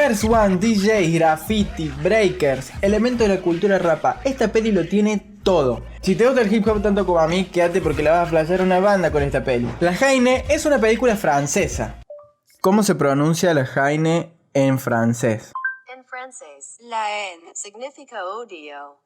First One, DJ, graffiti, breakers, elementos de la cultura rapa. Esta peli lo tiene todo. Si te gusta el hip hop tanto como a mí, quédate porque la vas a flashear una banda con esta peli. La Haine es una película francesa. ¿Cómo se pronuncia la Haine en francés? En francés, la haine significa odio.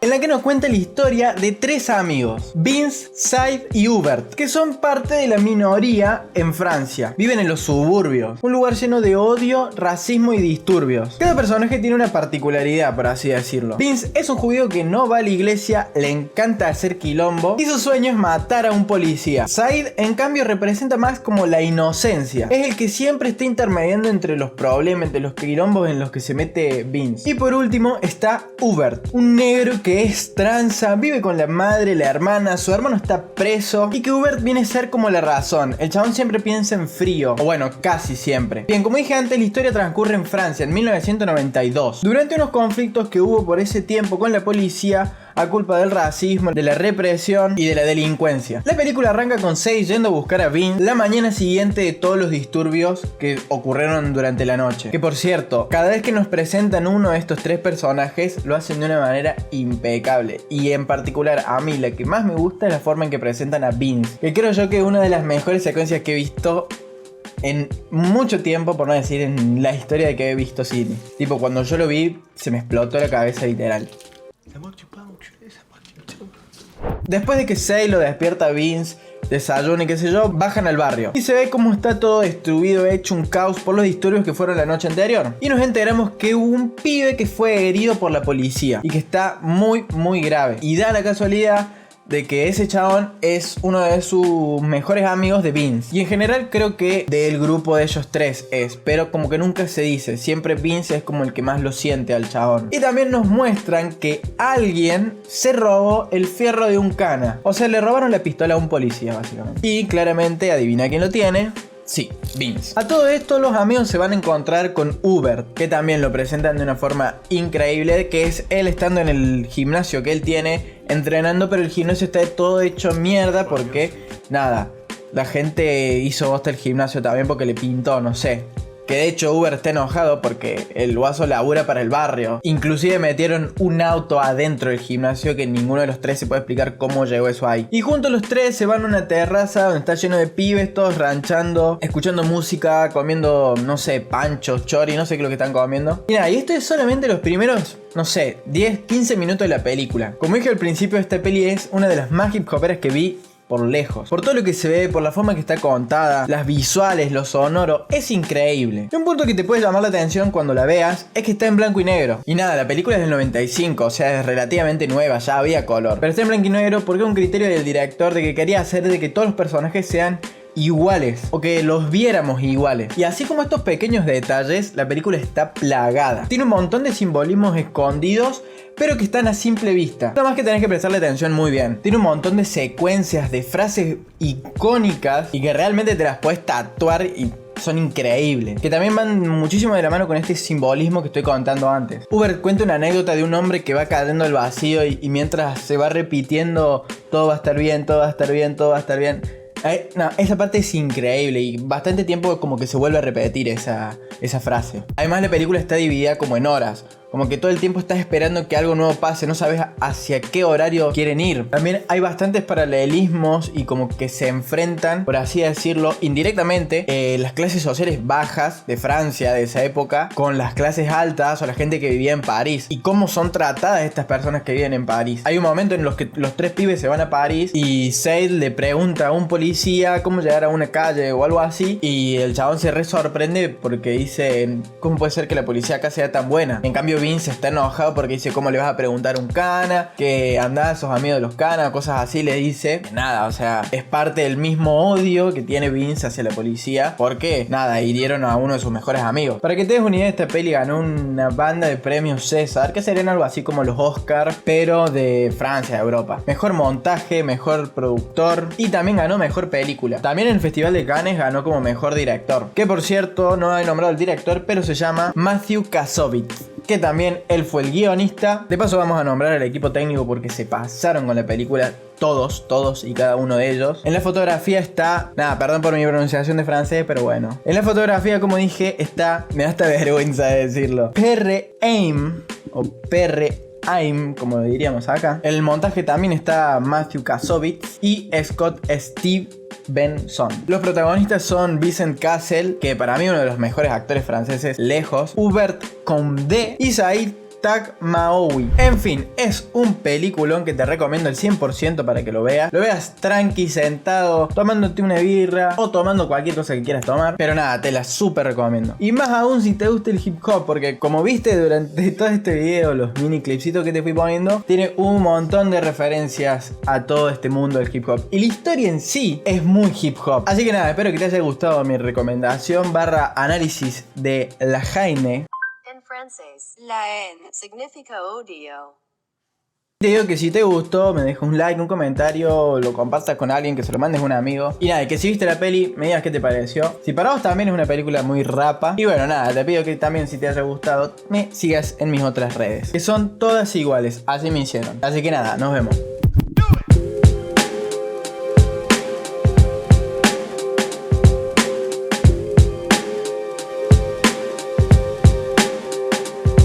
En la que nos cuenta la historia de tres amigos, Vince, Said y Hubert, que son parte de la minoría en Francia. Viven en los suburbios, un lugar lleno de odio, racismo y disturbios. Cada personaje tiene una particularidad, por así decirlo. Vince es un judío que no va a la iglesia, le encanta hacer quilombo y su sueño es matar a un policía. Said, en cambio, representa más como la inocencia. Es el que siempre está intermediando entre los problemas, entre los quilombos en los que se mete Vince. Y por último está Hubert, un negro que es tranza, vive con la madre, la hermana, su hermano está preso y que Hubert viene a ser como la razón. El chabón siempre piensa en frío, o bueno, casi siempre. Bien, como dije antes, la historia transcurre en Francia en 1992. Durante unos conflictos que hubo por ese tiempo con la policía a culpa del racismo, de la represión y de la delincuencia. La película arranca con Said yendo a buscar a Vince la mañana siguiente de todos los disturbios que ocurrieron durante la noche. Que por cierto, cada vez que nos presentan uno de estos tres personajes lo hacen de una manera impecable. Y en particular a mí la que más me gusta es la forma en que presentan a Vince, que creo yo que es una de las mejores secuencias que he visto en mucho tiempo, por no decir en la historia de que he visto cine. Tipo, cuando yo lo vi se me explotó la cabeza literal. Después de que Say lo despierta a Vince, desayuna y qué sé yo, bajan al barrio y se ve cómo está todo destruido, hecho un caos por los disturbios que fueron la noche anterior. Y nos enteramos que hubo un pibe que fue herido por la policía y que está muy grave. Y da la casualidad de que ese chabón es uno de sus mejores amigos de Vince. Y en general creo que del grupo de ellos tres es, pero como que nunca se dice. Siempre Vince es como el que más lo siente al chabón. Y también nos muestran que alguien se robó el fierro de un cana. O sea, le robaron la pistola a un policía básicamente. Y claramente, adivina quién lo tiene. Sí, Vince. A todo esto los amigos se van a encontrar con Hubert, que también lo presentan de una forma increíble, que es él estando en el gimnasio que él tiene, entrenando, pero el gimnasio está todo hecho mierda porque, nada, la gente hizo bosta el gimnasio también porque le pintó, no sé. Que de hecho Hubert está enojado porque el guaso labura para el barrio. Inclusive metieron un auto adentro del gimnasio que ninguno de los tres se puede explicar cómo llegó eso ahí. Y juntos los tres se van a una terraza donde está lleno de pibes, todos ranchando, escuchando música, comiendo, no sé, panchos, chori, no sé qué es lo que están comiendo. Y nada, y esto es solamente los primeros, no sé, 10, 15 minutos de la película. Como dije al principio, esta peli es una de las más hip hoperas que vi por lejos. Por todo lo que se ve, por la forma que está contada, las visuales, lo sonoro, es increíble. Y un punto que te puede llamar la atención cuando la veas es que está en blanco y negro. Y nada, la película es del 95, o sea, es relativamente nueva, ya había color. Pero está en blanco y negro porque es un criterio del director de que quería hacer de que todos los personajes sean iguales, o que los viéramos iguales. Y así como estos pequeños detalles, la película está plagada. Tiene un montón de simbolismos escondidos, pero que están a simple vista. Nada más que tenés que prestarle atención muy bien. Tiene un montón de secuencias, de frases icónicas y que realmente te las puedes tatuar y son increíbles. Que también van muchísimo de la mano con este simbolismo que estoy contando antes. Hubert cuenta una anécdota de un hombre que va cayendo al vacío y mientras se va repitiendo todo va a estar bien, todo va a estar bien, todo va a estar bien. No, esa parte es increíble y bastante tiempo como que se vuelve a repetir esa frase. Además la película está dividida como en horas. Como que todo el tiempo estás esperando que algo nuevo pase, no sabes hacia qué horario quieren ir. También hay bastantes paralelismos y como que se enfrentan, por así decirlo, indirectamente, las clases sociales bajas de Francia de esa época con las clases altas o la gente que vivía en París. Y cómo son tratadas estas personas que viven en París. Hay un momento en los que los tres pibes se van a París y Said le pregunta a un policía cómo llegar a una calle o algo así. Y el chabón se re sorprende porque dice, ¿cómo puede ser que la policía acá sea tan buena? En cambio Vince está enojado porque dice, ¿cómo le vas a preguntar a un cana? Que andás, sos amigo de los canas, cosas así le dice. Nada, o sea, es parte del mismo odio que tiene Vince hacia la policía porque, nada, hirieron a uno de sus mejores amigos. Para que te des una idea, esta peli ganó una banda de premios César, que serían algo así como los Oscar, pero de Francia, de Europa. Mejor montaje, mejor productor y también ganó mejor película. También en el Festival de Cannes ganó como mejor director, que por cierto no he nombrado al director, pero se llama Matthew Kassovitz, que también él fue el guionista. De paso vamos a nombrar al equipo técnico porque se pasaron con la película. Todos y cada uno de ellos. En la fotografía está... Nada, perdón por mi pronunciación de francés, pero bueno. En la fotografía, como dije, está... Me da hasta vergüenza de decirlo. Perre Aim, o Perre Aim, como lo diríamos acá. En el montaje también está Matthew Kassovitz y Scott Stevenson. Los protagonistas son Vincent Cassel, que para mí uno de los mejores actores franceses lejos, Hubert Condé y Saïd Taghmaoui. En fin, es un peliculón que te recomiendo al 100% para que lo veas. Lo veas tranqui, sentado, tomándote una birra o tomando cualquier cosa que quieras tomar. Pero nada, te la súper recomiendo. Y más aún si te gusta el hip hop, porque como viste durante todo este video, los mini clipsitos que te fui poniendo, tiene un montón de referencias a todo este mundo del hip hop. Y la historia en sí es muy hip hop. Así que nada, espero que te haya gustado mi recomendación / análisis de La Haine. En francés, la haine significa odio. Te digo que si te gustó, me dejas un like, un comentario, lo compartas con alguien, que se lo mandes a un amigo. Y nada, que si viste la peli, me digas qué te pareció. Si para vos también es una película muy rapa. Y bueno, nada, te pido que también, si te haya gustado, me sigas en mis otras redes, que son todas iguales, así me hicieron. Así que nada, nos vemos.